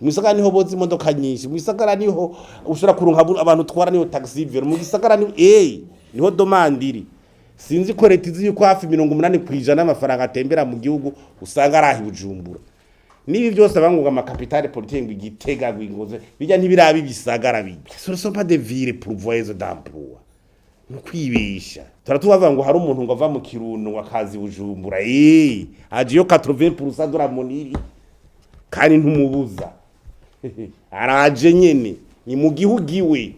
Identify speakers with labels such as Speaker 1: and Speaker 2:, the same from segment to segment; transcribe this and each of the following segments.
Speaker 1: Mwisagara niho boza imodoka nyinshi, mwisagara niho ushobora kuronka abantu twara niho taxi velo, mu gisagara niho domandiri. Sinzi ko leta izi yuko hafi 80% y'amafaranga atembera mu gihugu usanga arahi Bujumbura. Nibi byose banguga amakapitale politique ngo igitega gwingoze bijya ntibirabi bisagara bijya. Ce ne sont pas des villes pourvoyeuses d'emploi. Nukwibisha. Turatubavuga ngo hari umuntu ngo ava mu Kirundo wakazi Bujumbura. Ajiyo 80% de la moniri. Kandi ntumubuza. Araje nyene ni mu gihugu iwe.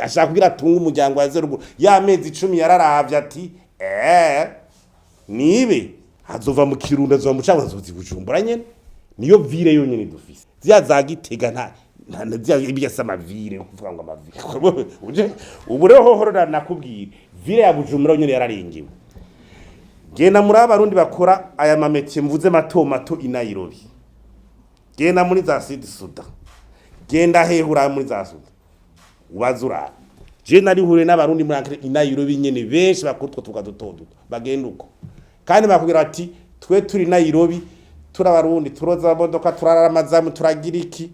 Speaker 1: Ashaka kugira atunga umuryango wa zeruguru y'amezi 10 yararavye ati nibe hazova mu Kirundo azova mu Cankuzo Bujumbura nyene niyo vire yonyene dufise ziya zagitega nta ziya ibiyasama vire kuvuga ngo amavire uje ubureho hohorora nakubwira vire ya Bujumbura nyene yararengewe genda muri abarundi bakora aya mametier mvuze mato i Nairobi genda muri za Sud Sudan genda hehura muri za Sudan ubazura je nari hure n'abarundi muri i Nairobi nyene benshi bakutwa tukadutodo bagenda uko kandi bakubwira ati twe turi Nairobi turabarundi turoza modoka turaramazamu turagira iki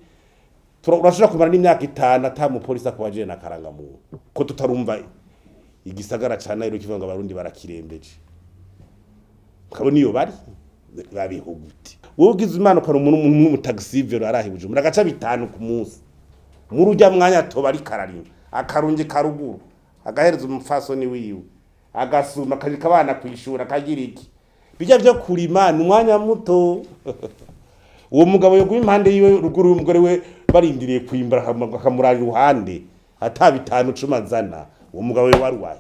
Speaker 1: turashobora kumara n'imyaka 5 ata mu polisi akwaje na karanga mu ko tutarumva igisagara ca Nairobi kivuga ngo abarundi barakirembeje kabo niyo bari babihuguti wowe ugize imana ukara umuntu mu taxi velo arahi Bujumbura agaca 5 ku munsi murujya mwanya toba ari kararima akarungi karuguru agahereza umufasoni wiwe agasuma kajika abana kwishura kagira iki bijya byo kurima n'umwanya muto uwo mugabo yo impande yiwe ruguru y'umugore we barindiriye kwimbara akamurari ruhande ata 5 cuma zana uwo mugabo we warwaye